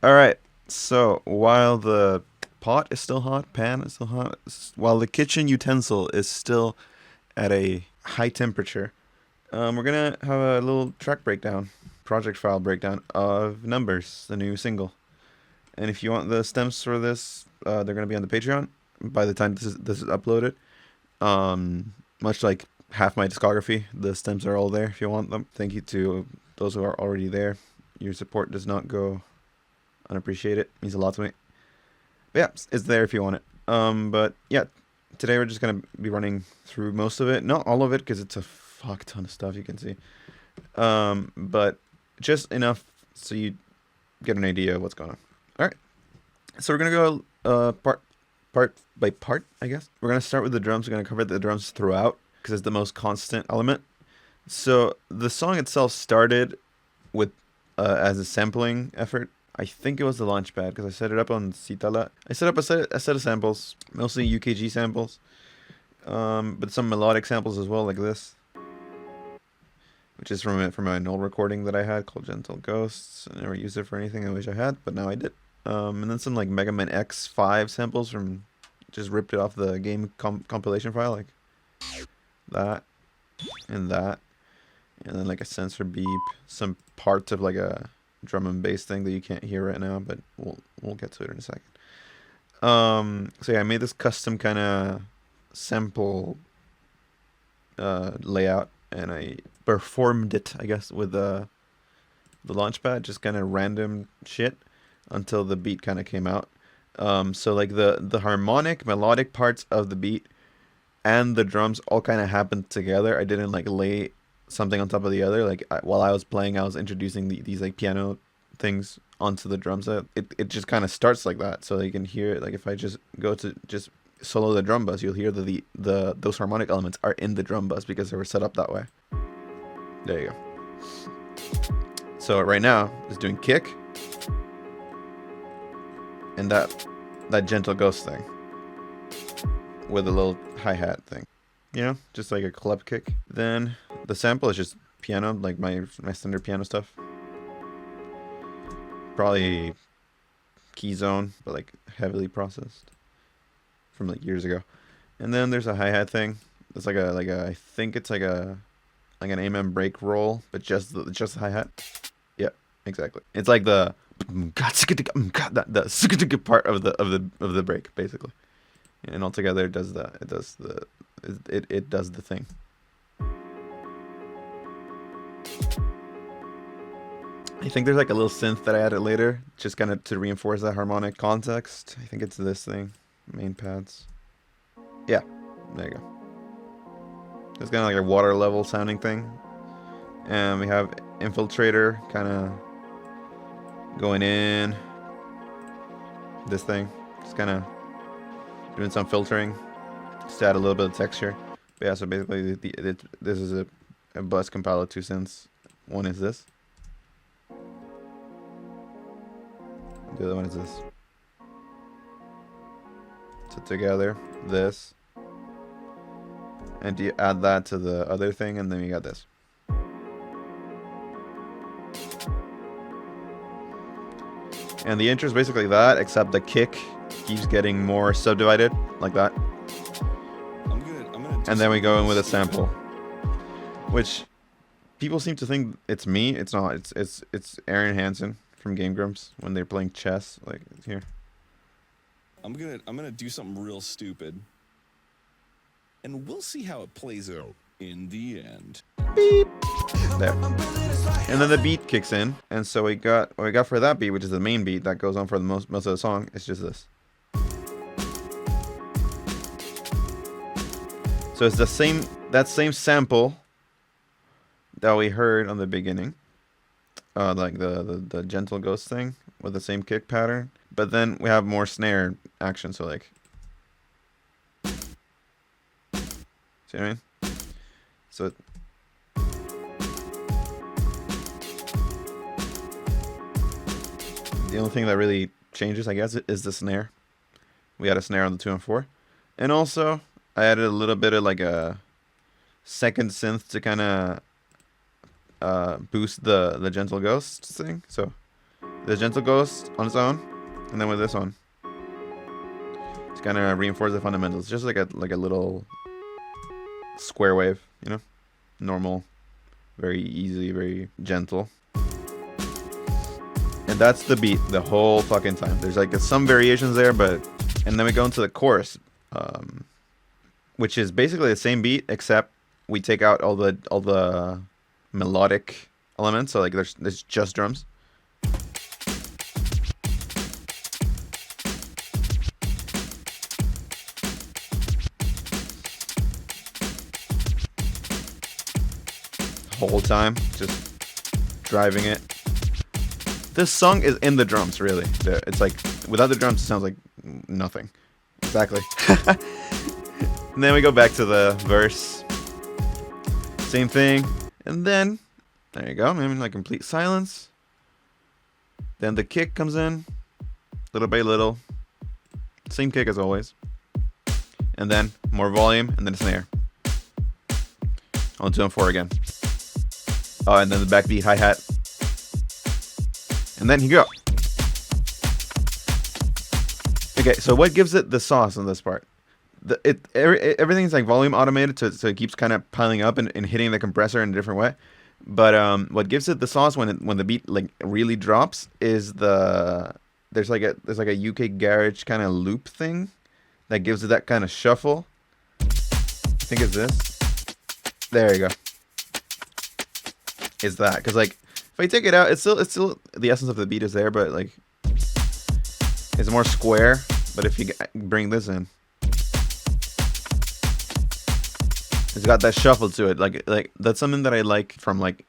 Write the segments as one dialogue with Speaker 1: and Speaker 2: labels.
Speaker 1: All right. So while the pot is still hot, pan is still hot, while the kitchen utensil is still at a high temperature, we're gonna have a little track breakdown, project file breakdown of Numbers, the new single. And if you want the stems for this, they're gonna be on the Patreon by the time this is uploaded. Much like half my discography, the stems are all there if you want them. Thank you to those who are already there. Your support does not go unappreciated. It means a lot to me. But yeah, it's there if you want it. But yeah, today we're just gonna be running through most of it, not all of it, because it's a fuck ton of stuff you can see. But just enough so you get an idea of what's going on. All right, so we're gonna go part by part, I guess. We're gonna start with the drums. We're gonna cover the drums throughout because it's the most constant element. So the song itself started with as a sampling effort. I think it was the Launchpad because I set it up on Citala. I set up a set of samples, mostly UKG samples, but some melodic samples as well, like this, which is from an old recording that I had called Gentle Ghosts. I never used it for anything I wish I had, but now I did. And then some like Mega Man X5 samples from, just ripped it off the game compilation file, like that and that, and then like a sensor beep, some parts of like a drum and bass thing that you can't hear right now, but we'll get to it in a second. So yeah, I made this custom kind of sample layout, and I performed it, I guess, with the Launchpad, just kind of random shit until the beat kind of came out. So like the harmonic, melodic parts of the beat and the drums all kind of happened together. I didn't like lay something on top of the other. Like while I was playing, I was introducing these like piano things onto the drums. It just kind of starts like that, so you can hear it. Like if I just go to just solo the drum bus, you'll hear the those harmonic elements are in the drum bus because they were set up that way. There you go. So right now it's doing kick and that gentle ghost thing with a little hi-hat thing, you know, just like a club kick. Then the sample is just piano, like my standard piano stuff, probably key zone, but like heavily processed from like years ago. And then there's a hi-hat thing. It's like a I think it's like an amen break roll, but just the hi-hat. Yeah, exactly. It's like the part of the break, basically. And altogether it does it does the thing. I think there's like a little synth that I added later, just kind of to reinforce that harmonic context. I think it's this thing, main pads. Yeah, there you go. It's kind of like a water level sounding thing. And we have Infiltrator kind of going in. This thing, just kind of doing some filtering, just to add a little bit of texture. But yeah, so basically this is a bus compiled of two synths. One is this. The other one is this. So together, this. And you add that to the other thing, and then you got this. And the intro is basically that, except the kick keeps getting more subdivided, like that. And then we go in with a sample, which people seem to think it's me. It's not. It's Aaron Hansen from Game Grumps when they're playing chess, like here.
Speaker 2: I'm gonna do something real stupid, and we'll see how it plays out in the end.
Speaker 1: Beep. There. And then the beat kicks in, and so what we got for that beat, which is the main beat that goes on for the most of the song, is just this. So it's that same sample that we heard on the beginning, like the gentle ghost thing with the same kick pattern, but then we have more snare action. So like, see what I mean? So the only thing that really changes, I guess, is the snare. We had a snare on the 2 and 4, and also I added a little bit of like a second synth to kind of boost the gentle ghost thing. So The gentle goes on its own, and then with this one, it's kind of reinforce the fundamentals. Just like a little square wave, you know, normal, very easy, very gentle. And that's the beat the whole fucking time. There's like some variations there, but and then we go into the chorus, which is basically the same beat except we take out all the melodic elements. So like there's just drums. Whole time just driving it. This song is in the drums, really. It's like without the drums it sounds like nothing. Exactly. And then we go back to the verse, same thing, and then there you go. Maybe like complete silence. Then the kick comes in little by little, same kick as always, and then more volume, and then snare on 2 and 4 again. Oh, and then the backbeat hi-hat. And then you go. Okay, so what gives it the sauce on this part? Everything's like volume automated, so it keeps kind of piling up and hitting the compressor in a different way. But what gives it the sauce when the beat like really drops is there's like a UK garage kind of loop thing that gives it that kind of shuffle. I think it's this. There you go. Is that because like if I take it out, it's still the essence of the beat is there, but like it's more square. But if you bring this in, it's got that shuffle to it. Like that's something that I like from like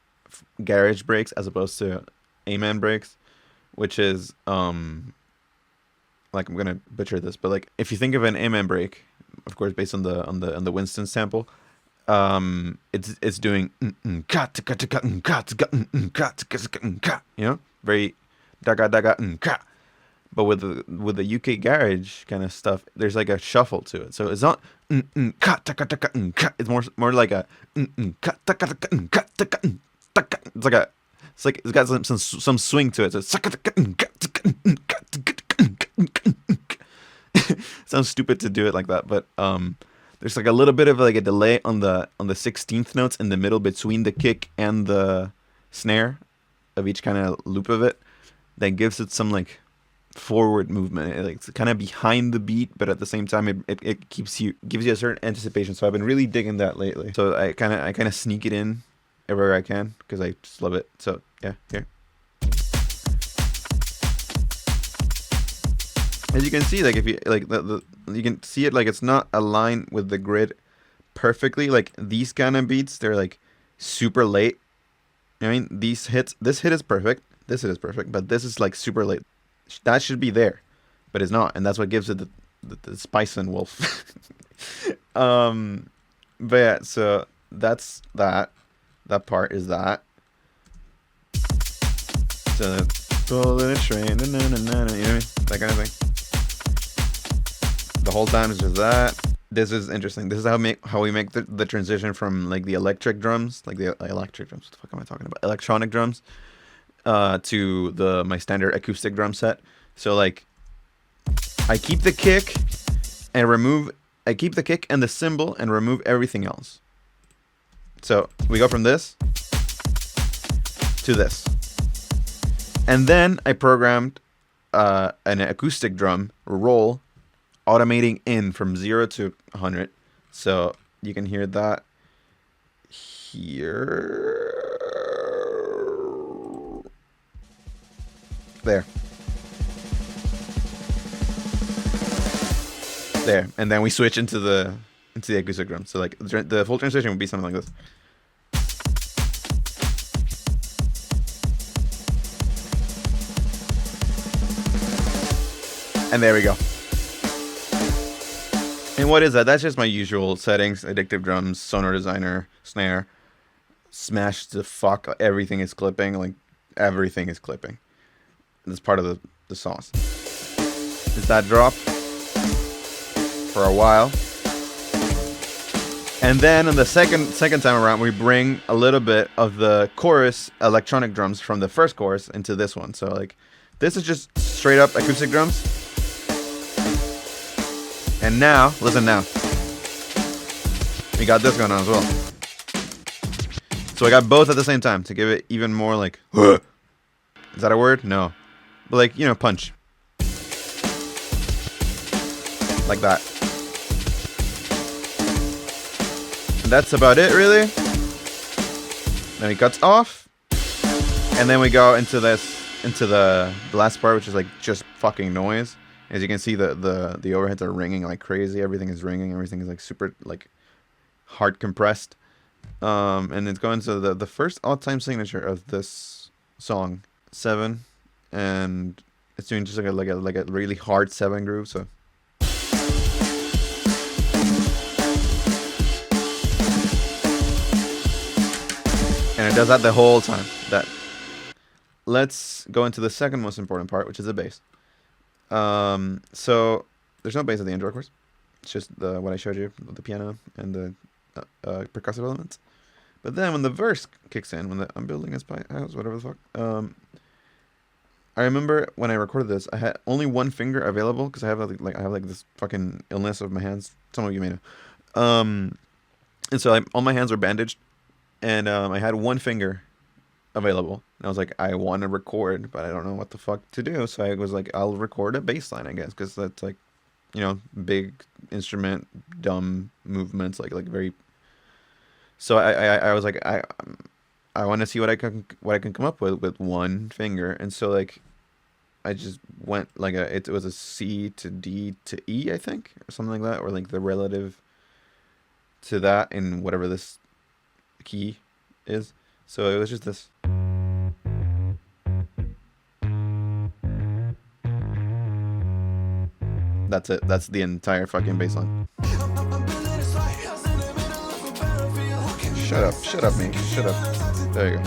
Speaker 1: garage breaks as opposed to Amen breaks, which is like I'm gonna butcher this, but like if you think of an Amen break, of course based on the Winston sample. It's doing you know, very daga. But with the UK garage kind of stuff, there's like a shuffle to it. So it's not it's more like a it's got some swing to it. So sounds stupid to do it like that, but there's like a little bit of like a delay on the 16th notes in the middle between the kick and the snare of each kind of loop of it that gives it some like forward movement. It's kind of behind the beat, but at the same time it gives you a certain anticipation. So I've been really digging that lately. So I kind of sneak it in everywhere I can because I just love it. So yeah, here. As you can see, like if you like you can see it like it's not aligned with the grid perfectly. Like these kind of beats, they're like super late. I mean, this hit is perfect. This hit is perfect, but this is like super late. That should be there, but it's not, and that's what gives it the spice and wolf. But yeah, so that's that. That part is that. So pulling a train, you know what I mean? That kind of thing. The whole time is just that. This is interesting. This is how we make the transition from like the electric drums, like the electric drums. What the fuck am I talking about? Electronic drums, to my standard acoustic drum set. So like, I keep the kick and the cymbal and remove everything else. So we go from this to this, and then I programmed an acoustic drum roll, automating in from 0 to 100. So you can hear that here. There. And then we switch into the acoustic drum. So like the full transition would be something like this. And there we go. And what is that? That's just my usual settings. Addictive drums, Sonar Designer, snare. Smash the fuck. Everything is clipping. Like, everything is clipping. That's part of the sauce. Is that drop for a while. And then on the second time around, we bring a little bit of the chorus electronic drums from the first chorus into this one. So like This is just straight up acoustic drums. And now, listen now. We got this going on as well. So I got both at the same time to give it even more like, is that a word? No. But like, you know, punch. Like that. And that's about it, really. Then he cuts off. And then we go into the last part, which is like just fucking noise. As you can see, the overheads are ringing like crazy. Everything is ringing. Everything is like super like hard compressed. And it's going to the first odd time signature of this song, 7, and it's doing just like a really hard 7 groove. So. And it does that the whole time. Let's go into the second most important part, which is the bass. So there's no bass at the intro, of course. It's just what I showed you, the piano and the percussive elements. But then when the verse kicks in, when I'm building this house, whatever the fuck. I remember when I recorded this, I had only one finger available because I have like this fucking illness of my hands. Some of you may know. And so all my hands were bandaged, and I had one finger available. And I was like, I want to record, but I don't know what the fuck to do. So I was like, I'll record a bass line, I guess, because that's like, you know, big instrument, dumb movements, like very. So I was like, I want to see what I can come up with one finger, and so like, I just went like it was a C to D to E, I think, or something like that, or like the relative to that in whatever this key is. So it was just this. That's it. That's the entire fucking bass line. Shut up. Shut up, me. Shut up. There you go.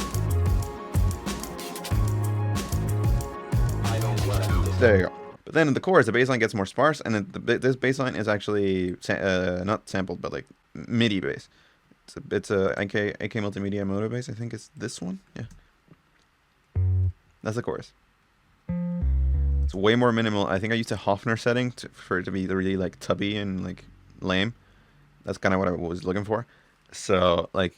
Speaker 1: There you go. But then in the chorus, the bass line gets more sparse, and this bass line is actually not sampled, but like MIDI bass. It's a AK Multimedia Moto bass. I think it's this one. Yeah. That's the chorus. It's way more minimal. I think I used a Hofner setting for it to be really like tubby and like lame. That's kind of what I was looking for. So like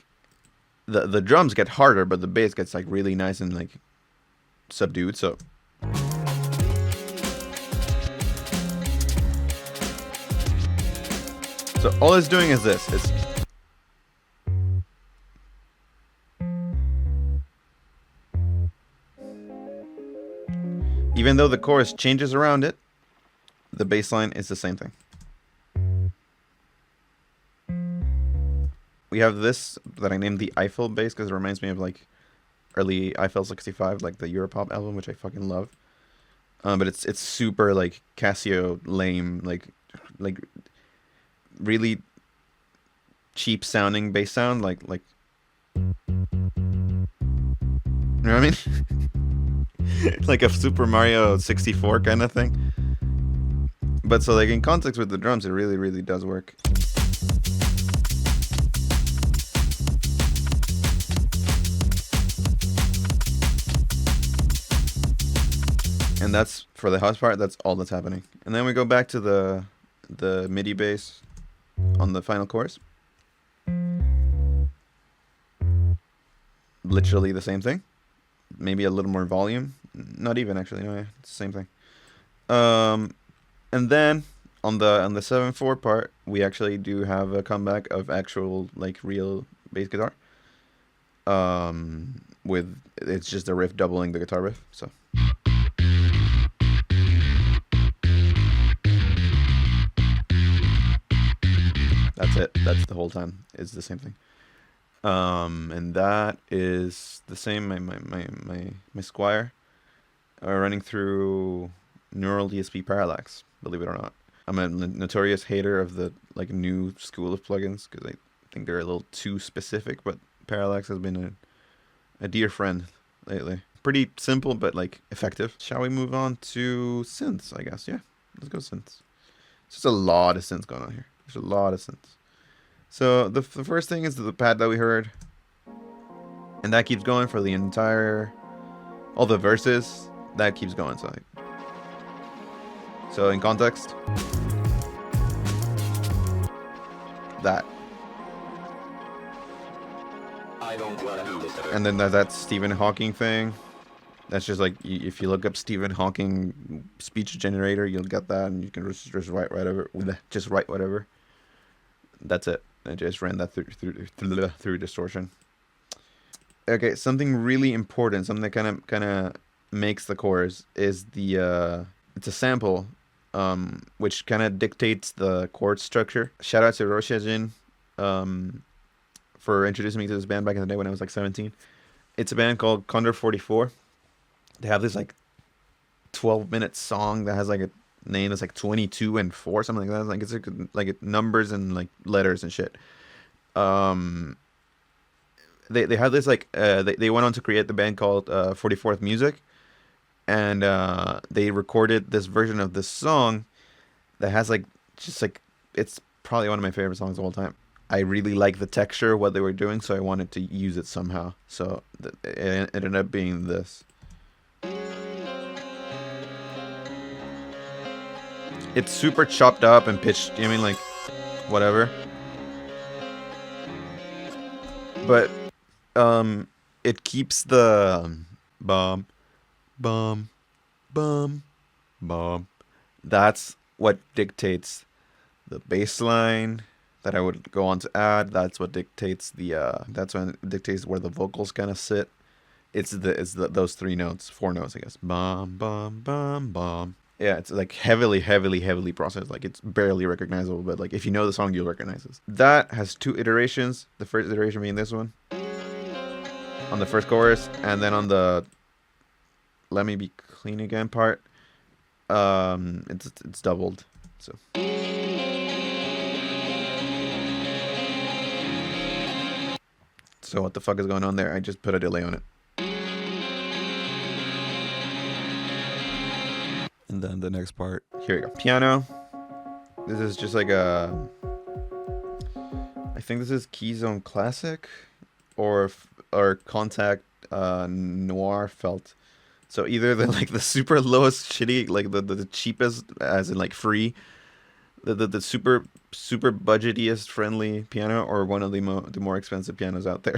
Speaker 1: the drums get harder, but the bass gets like really nice and like subdued. So all it's doing is this. It's even though the chorus changes around it, the bass line is the same thing. We have this that I named the Eiffel bass because it reminds me of like early Eiffel 65, like the Europop album, which I fucking love. But it's super like Casio lame, like really cheap sounding bass sound, like you know what I mean? Like a Super Mario 64 kind of thing. But so like in context with the drums, it really, really does work. And that's, for the house part, that's all that's happening. And then we go back to the MIDI bass on the final chorus. Literally the same thing. Maybe a little more volume. Not even, actually. No, yeah, it's the same thing. And then on the 7/4 part, we actually do have a comeback of actual like real bass guitar. With it's just a riff doubling the guitar riff. So. That's it. That's the whole time. It's the same thing. And that is the same. My Squire running through neural DSP parallax. Believe it or not, I'm a notorious hater of the like new school of plugins because I think they're a little too specific. But parallax has been a dear friend lately. Pretty simple but like effective. Shall we move on to synths? I guess. Yeah, let's go synths. There's just a lot of synths going on here. There's a lot of synths. So the first thing is the pad that we heard, and that keeps going for the entire, all the verses. that keeps going. So in context, that. And then there's that Stephen Hawking thing. That's just like, if you look up Stephen Hawking speech generator, you'll get that, and you can just write whatever. Just write whatever. That's it. I just ran that through distortion. Okay, something really important, something that kind of makes the chorus is the it's a sample, which kind of dictates the chord structure. Shout out to Roshajin, for introducing me to this band back in the day when I was like 17. It's a band called Condor 44. They have this like 12-minute song that has like a name that's like 22 and 4, something like that. Like it's like numbers and like letters and shit. They had this like they went on to create the band called 44th Music, and they recorded this version of this song that has like just like, it's probably one of my favorite songs of all time. I really like the texture of what they were doing, so I wanted to use it somehow. So it ended up being this. It's super chopped up and pitched. I mean, like, whatever. But it keeps the bum, bum, bum, bum. That's what dictates the bass line that I would go on to add. That's what dictates that's when it dictates where the vocals kind of sit. It's those 3 notes, 4 notes, I guess. Bum, bum, bum, bum. Yeah, it's like heavily processed. Like, it's barely recognizable, but like if you know the song, you'll recognize this. That has 2 iterations. The first iteration being this one on the first chorus, and then on the "Let Me Be Clean Again" part, it's doubled. So what the fuck is going on there? I just put a delay on it. And then the next part. Here we go. Piano. This is just like I think this is Keyzone Classic or Contact Noir Felt. So either the super lowest shitty, like the cheapest, as in like free, the super budgetiest friendly piano, or one of the more expensive pianos out there.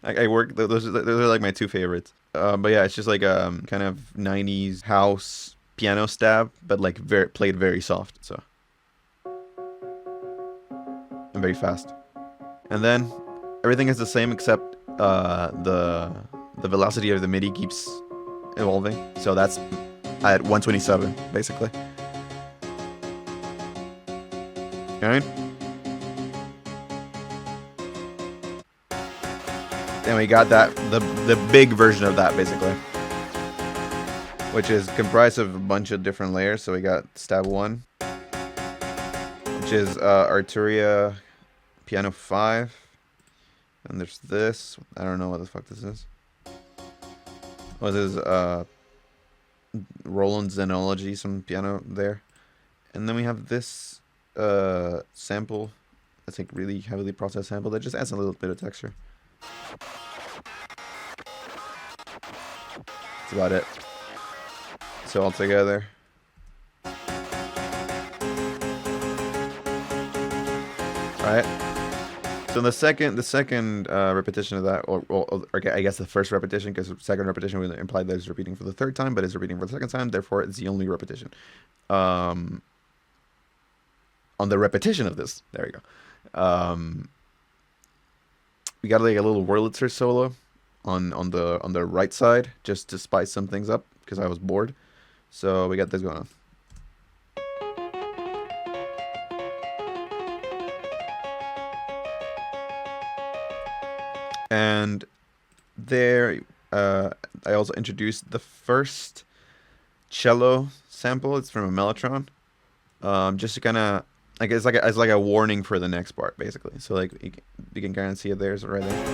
Speaker 1: I work those are like my 2 favorites. But yeah, it's just like kind of 90s house piano stab, but like played very soft, so, and very fast. And then everything is the same except the velocity of the MIDI keeps evolving, so that's at 127 basically. Alright. Then we got that the big version of that basically, which is comprised of a bunch of different layers. So we got stab 1, which is Arturia Piano 5. And there's this. I don't know what the fuck this is. Oh, this is Roland Xenology, some piano there. And then we have this sample. That's like really heavily processed sample that just adds a little bit of texture. That's about it. So all together. Alright. So the second repetition of that, or okay, I guess the first repetition, because the second repetition would imply that it's repeating for the 3rd time, but it's repeating for the 2nd time, therefore it's the only repetition. On the repetition of this, there we go. We got like a little Wurlitzer solo on the right side, just to spice some things up, because I was bored. So we got this going on. And there, I also introduced the first cello sample. It's from a Mellotron, just to kind of, like, it's like a warning for the next part, basically. So like you can kind of see it there, so right there.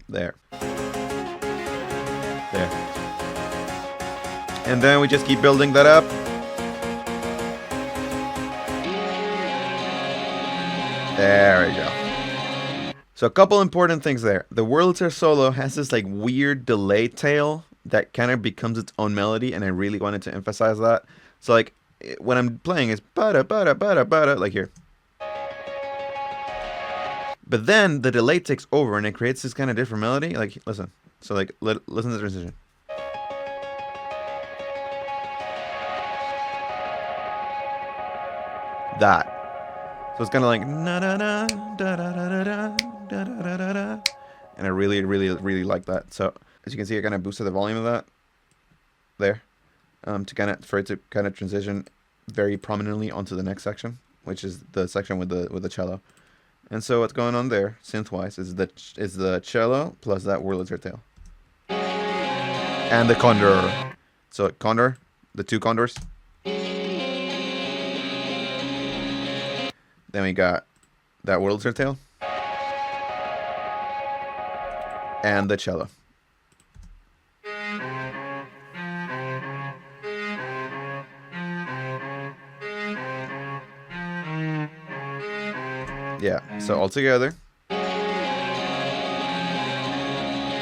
Speaker 1: There. And then we just keep building that up. There we go. So a couple important things there. The Wurlitzer solo has this like weird delay tail that kind of becomes its own melody, and I really wanted to emphasize that. So like when I'm playing, it's bada bada bada bada like here. But then the delay takes over and it creates this kind of different melody. Like listen, so like listen to the transition. That. So it's kind of like na na na da da da da da da da da da, and I really like that. So as you can see, I kind of boosted the volume of that there, to kind of for it to kind of transition very prominently onto the next section, which is the section with the cello. And so what's going on there, synth-wise, is the cello plus that Wurlitzer tail and the condor. So condor, the two condors. Then we got that Wurlitzer tail and the cello. Yeah, so all together.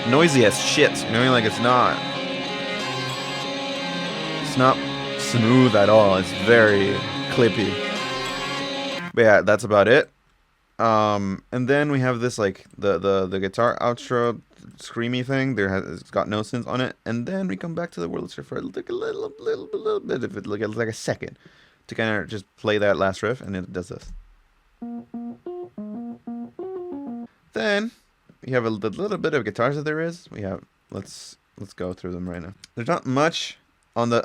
Speaker 1: Noisy as shit. You know what I mean? Like it's not smooth at all. It's very clippy. But yeah, that's about it. And then we have this like the guitar outro screamy thing. It's got no synths on it, and then we come back to the Wurlitzer for like a little bit of it, like a second, to kind of just play that last riff, and it does this. Then we have the little bit of guitars that there is. We have let's go through them right now. There's not much on the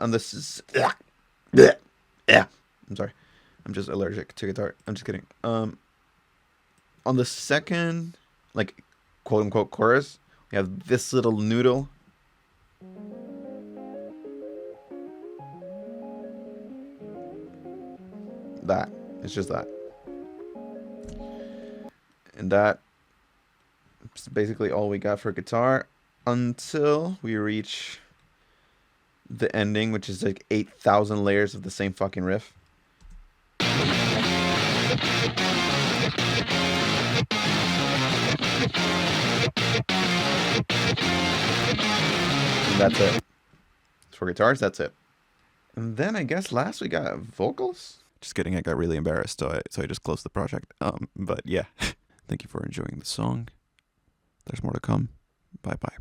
Speaker 1: yeah. I'm sorry. I'm just allergic to guitar. I'm just kidding. On the second, like, quote unquote chorus, we have this little noodle. That. It's just that. And that is basically all we got for guitar until we reach the ending, which is like 8,000 layers of the same fucking riff. And that's it. For guitars, that's it. And then I guess last we got vocals. Just kidding, I got really embarrassed, so I just closed the project. But yeah, thank you for enjoying the song. There's more to come. Bye bye.